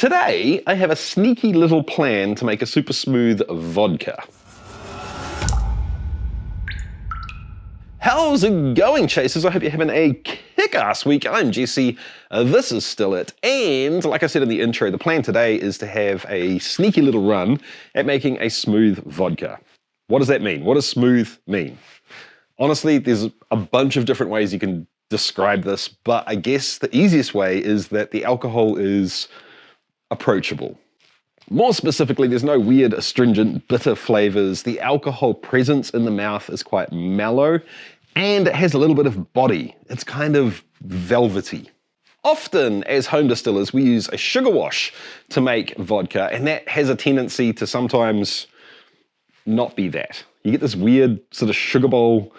Today, I have a sneaky little plan to make a super smooth vodka. How's it going, chasers? I hope you're having a kick-ass week. I'm Jesse, this is Still It, and like I said in the intro, the plan today is to have a sneaky little run at making a smooth vodka. What does that mean? What does smooth mean? Honestly, there's a bunch of different ways you can describe this, but I guess the easiest way is that the alcohol is approachable. More specifically, there's no weird, astringent, bitter flavors. The alcohol presence in the mouth is quite mellow, and it has a little bit of body. It's kind of velvety. Often, as home distillers, we use a sugar wash to make vodka, and that has a tendency to sometimes not be that. You get this weird sort of sugar bowl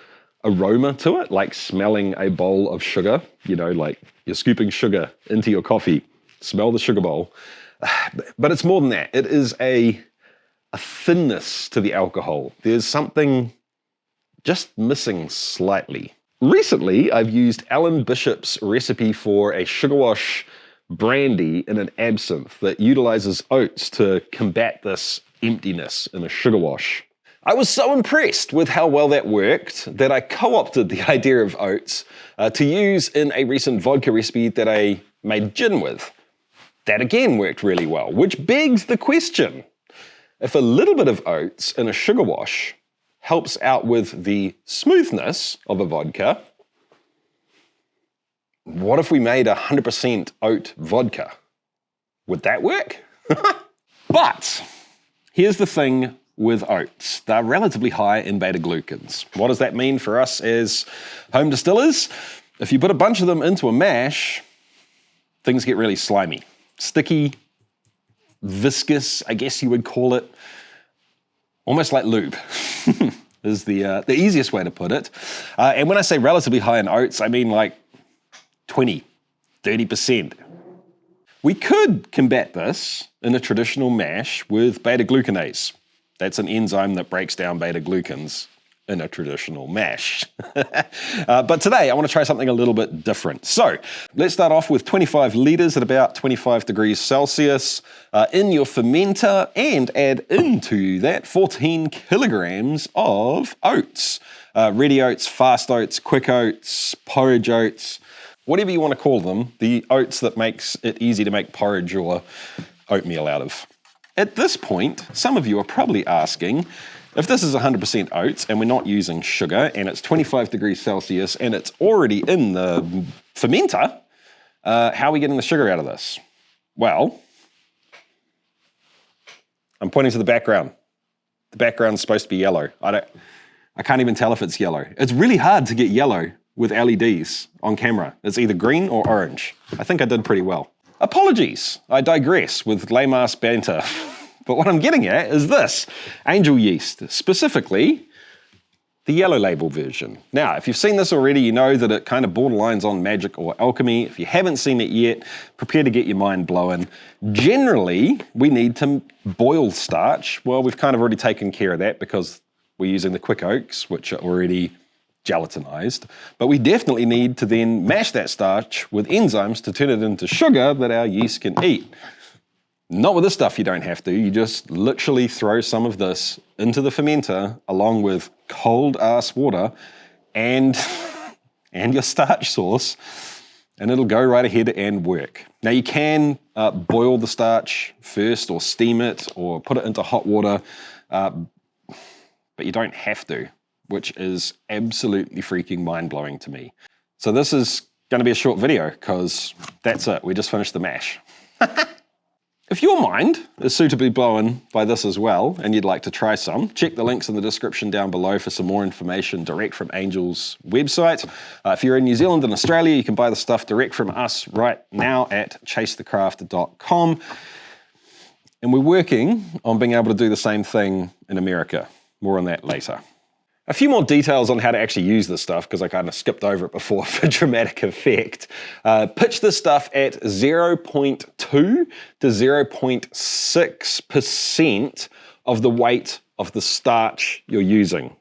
aroma to it, like smelling a bowl of sugar. You know, like you're scooping sugar into your coffee. Smell the sugar bowl. But it's more than that. It is a thinness to the alcohol. There's something just missing slightly. Recently, I've used Alan Bishop's recipe for a sugar wash brandy in an absinthe that utilizes oats to combat this emptiness in a sugar wash. I was so impressed with how well that worked that I co-opted the idea of oats to use in a recent vodka recipe that I made gin with. That again worked really well, which begs the question, if a little bit of oats in a sugar wash helps out with the smoothness of a vodka, what if we made 100% oat vodka? Would that work? But here's the thing with oats. They're relatively high in beta-glucans. What does that mean for us as home distillers? If you put a bunch of them into a mash, things get really slimy. Sticky, viscous, I guess you would call it, almost like lube is the easiest way to put it. And when I say relatively high in oats, I mean like 20, 30%. We could combat this in a traditional mash with beta-glucanase. That's an enzyme that breaks down beta-glucans in a traditional mash. But today I want to try something a little bit different. So let's start off with 25 liters at about 25 degrees Celsius in your fermenter, and add into that 14 kilograms of oats. Ready oats, fast oats, quick oats, porridge oats, whatever you want to call them, the oats that makes it easy to make porridge or oatmeal out of. At this point, some of you are probably asking, if this is 100% oats and we're not using sugar and it's 25 degrees Celsius and it's already in the fermenter, how are we getting the sugar out of this? Well, I'm pointing to the background. The background's supposed to be yellow. I can't even tell if it's yellow. It's really hard to get yellow with LEDs on camera. It's either green or orange. I think I did pretty well. Apologies, I digress with lame-ass banter. But what I'm getting at is this, angel yeast, specifically the yellow label version. Now, if you've seen this already, you know that it kind of borderlines on magic or alchemy. If you haven't seen it yet, prepare to get your mind blown. Generally, we need to boil starch. Well, we've kind of already taken care of that because we're using the quick oats, which are already gelatinized. But we definitely need to then mash that starch with enzymes to turn it into sugar that our yeast can eat. Not with this stuff, you don't have to. You just literally throw some of this into the fermenter along with cold ass water and your starch sauce, and it'll go right ahead and work. Now you can boil the starch first or steam it or put it into hot water, but you don't have to, which is absolutely freaking mind-blowing to me. So this is going to be a short video because that's it. We just finished the mash. If your mind is suitably blown by this as well and you'd like to try some, check the links in the description down below for some more information direct from Angel's website. If you're in New Zealand and Australia, you can buy the stuff direct from us right now at chasethecraft.com. And we're working on being able to do the same thing in America. More on that later. A few more details on how to actually use this stuff, because I kind of skipped over it before for dramatic effect. Pitch this stuff at 0.2 to 0.6% of the weight of the starch you're using.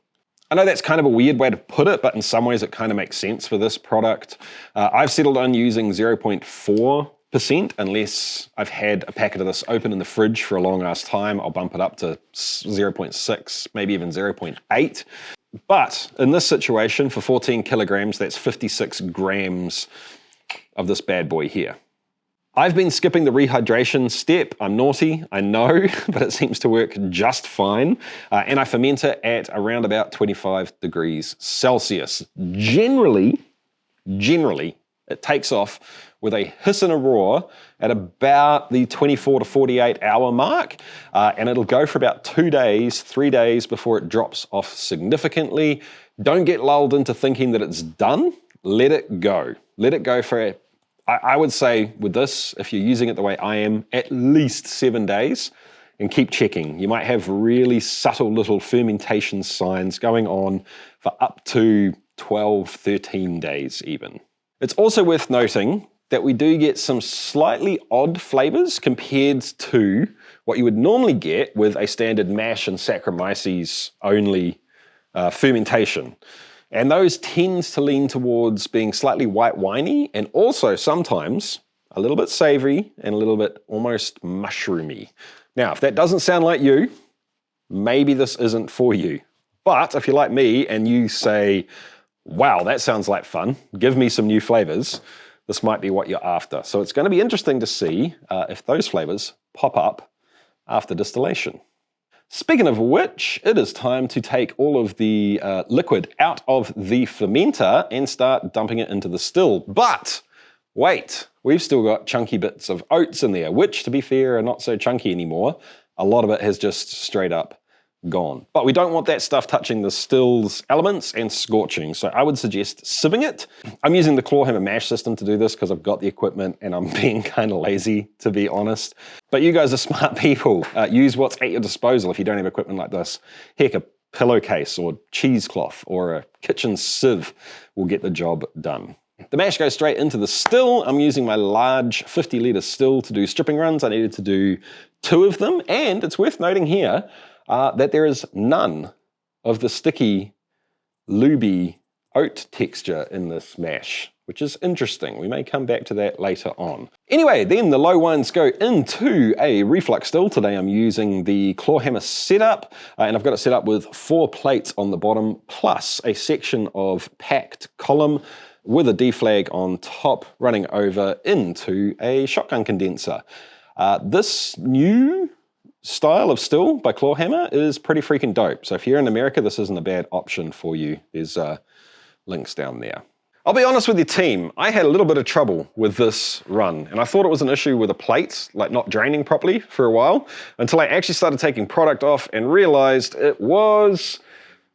I know that's kind of a weird way to put it, but in some ways it kind of makes sense for this product. I've settled on using 0.4 unless I've had a packet of this open in the fridge for a long ass time. I'll bump it up to 0.6, maybe even 0.8. But in this situation, for 14 kilograms, that's 56 grams of this bad boy here. I've been skipping the rehydration step. I'm naughty, I know, but it seems to work just fine. And I ferment it at around about 25 degrees Celsius. Generally, it takes off with a hiss and a roar at about the 24 to 48 hour mark, and it'll go for about 2 days, 3 days before it drops off significantly. Don't get lulled into thinking that it's done. Let it go. Let it go for, I would say with this, if you're using it the way I am, at least 7 days, and keep checking. You might have really subtle little fermentation signs going on for up to 12, 13 days even. It's also worth noting that we do get some slightly odd flavors compared to what you would normally get with a standard mash and Saccharomyces only fermentation. And those tends to lean towards being slightly white winey and also sometimes a little bit savory and a little bit almost mushroomy. Now, if that doesn't sound like you, maybe this isn't for you. But if you're like me and you say, wow, that sounds like fun, give me some new flavors, this might be what you're after. So it's going to be interesting to see if those flavors pop up after distillation. Speaking of which, it is time to take all of the liquid out of the fermenter and start dumping it into the still. But wait, we've still got chunky bits of oats in there, which to be fair are not so chunky anymore. A lot of it has just straight up gone. But we don't want that stuff touching the still's elements and scorching, so I would suggest sieving it. I'm using the claw hammer mash system to do this because I've got the equipment and I'm being kind of lazy, to be honest. But you guys are smart people. Use what's at your disposal if you don't have equipment like this. Heck, a pillowcase or cheesecloth or a kitchen sieve will get the job done. The mash goes straight into the still. I'm using my large 50-litre still to do stripping runs. I needed to do 2 of them, and it's worth noting here that there is none of the sticky, lubey oat texture in this mash, which is interesting. We may come back to that later on. Anyway, then the low wines go into a reflux still. Today I'm using the claw hammer setup, and I've got it set up with 4 plates on the bottom, plus a section of packed column with a deflag on top running over into a shotgun condenser. This new style of still by Clawhammer is pretty freaking dope. So if you're in America, this isn't a bad option for you. There's links down there. I'll be honest with your team, I had a little bit of trouble with this run, and I thought it was an issue with the plates, like not draining properly for a while, until I actually started taking product off and realized it was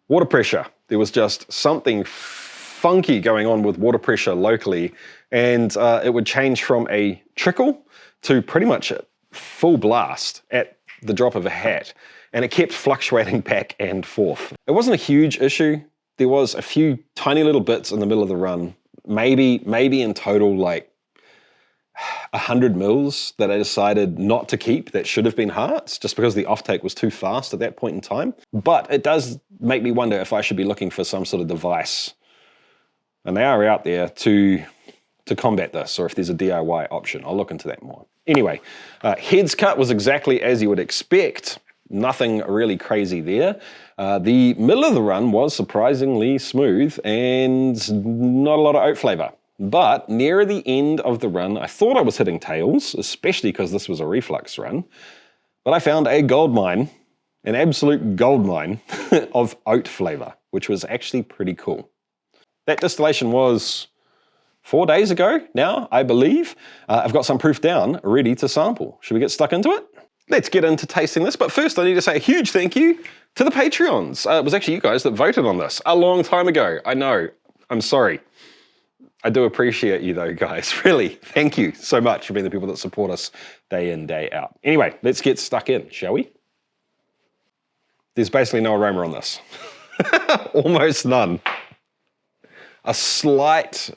water pressure. There was just something funky going on with water pressure locally, and it would change from a trickle to pretty much a full blast at the drop of a hat, and it kept fluctuating back and forth. It wasn't a huge issue. There was a few tiny little bits in the middle of the run, maybe in total like 100 mils that I decided not to keep that should have been hearts, just because the offtake was too fast at that point in time. But it does make me wonder if I should be looking for some sort of device, and they are out there to combat this, or if there's a DIY option. I'll look into that more. Anyway, heads cut was exactly as you would expect. Nothing really crazy there. The middle of the run was surprisingly smooth and not a lot of oat flavor. But near the end of the run, I thought I was hitting tails, especially because this was a reflux run. But I found a gold mine, an absolute gold mine of oat flavor, which was actually pretty cool. That distillation was 4 days ago now, I believe. I've got some proof down, ready to sample. Should we get stuck into it? Let's get into tasting this, but first I need to say a huge thank you to the Patreons. It was actually you guys that voted on this a long time ago. I know, I'm sorry. I do appreciate you though, guys, really. Thank you so much for being the people that support us day in, day out. Anyway, let's get stuck in, shall we? There's basically no aroma on this. Almost none. A slight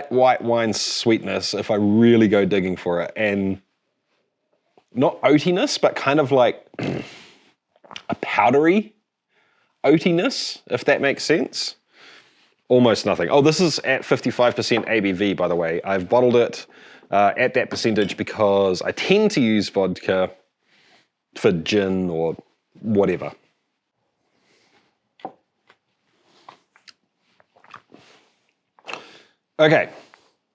white wine sweetness if I really go digging for it, and not oatiness, but kind of like a powdery oatiness, if that makes sense. Almost nothing. Oh, this is at 55% ABV, by the way. I've bottled it at that percentage because I tend to use vodka for gin or whatever. Okay,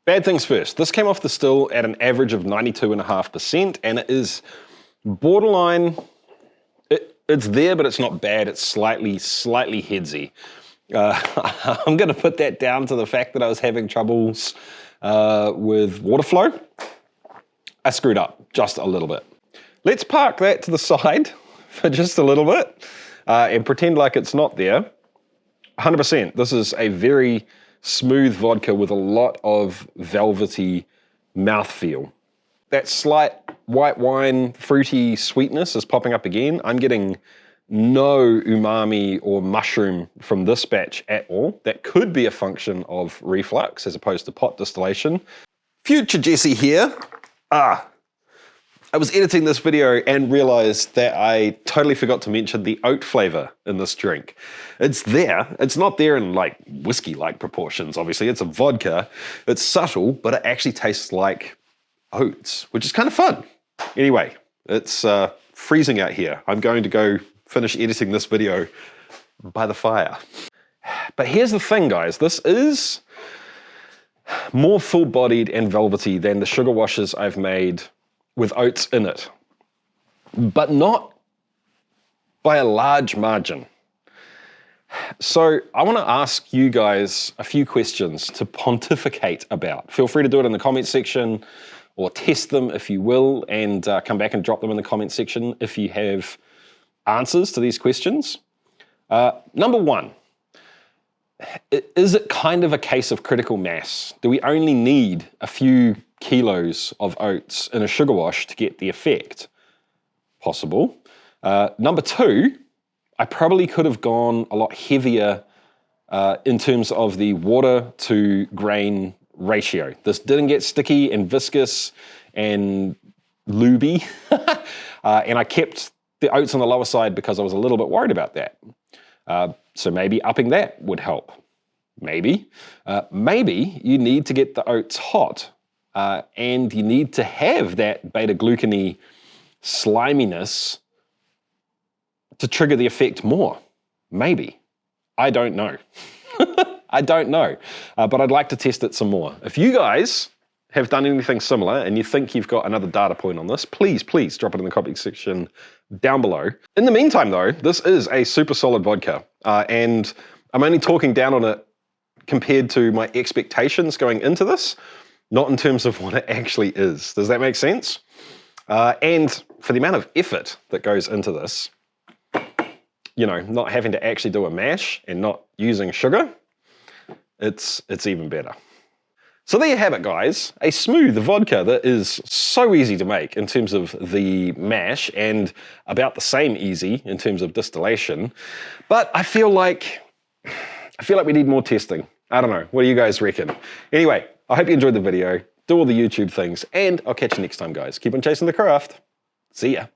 bad things first. This came off the still at an average of 92.5%, and it is borderline, it's there, but it's not bad. It's slightly headsy. I'm gonna put that down to the fact that I was having troubles with water flow. I screwed up just a little bit. Let's park that to the side for just a little bit and pretend like it's not there. 100%, this is a very smooth vodka with a lot of velvety mouthfeel. That slight white wine fruity sweetness is popping up again. I'm getting no umami or mushroom from this batch at all. That could be a function of reflux as opposed to pot distillation. Future Jesse here. I was editing this video and realized that I totally forgot to mention the oat flavor in this drink. It's there. It's not there in like whiskey-like proportions, obviously. It's a vodka. It's subtle, but it actually tastes like oats, which is kind of fun. Anyway, it's freezing out here. I'm going to go finish editing this video by the fire. But here's the thing, guys. This is more full-bodied and velvety than the sugar washes I've made with oats in it, but not by a large margin. So I want to ask you guys a few questions to pontificate about. Feel free to do it in the comments section or test them if you will, and come back and drop them in the comments section if you have answers to these questions. Number one, is it kind of a case of critical mass? Do we only need a few kilos of oats in a sugar wash to get the effect? Possible. Number two, I probably could have gone a lot heavier in terms of the water to grain ratio. This didn't get sticky and viscous and lubey, and I kept the oats on the lower side because I was a little bit worried about that. So maybe upping that would help. Maybe. Maybe you need to get the oats hot, and you need to have that beta-glucany sliminess to trigger the effect more. Maybe. I don't know. I don't know. But I'd like to test it some more. If you guys have done anything similar and you think you've got another data point on this, please drop it in the comment section down below. In the meantime though, this is a super solid vodka, and I'm only talking down on it compared to my expectations going into this, not in terms of what it actually is. Does that make sense? And for the amount of effort that goes into this, you know, not having to actually do a mash and not using sugar, it's even better. So there you have it, guys. A smooth vodka that is so easy to make in terms of the mash and about the same easy in terms of distillation. But I feel like we need more testing. I don't know. What do you guys reckon? Anyway, I hope you enjoyed the video. Do all the YouTube things, and I'll catch you next time, guys. Keep on chasing the craft. See ya.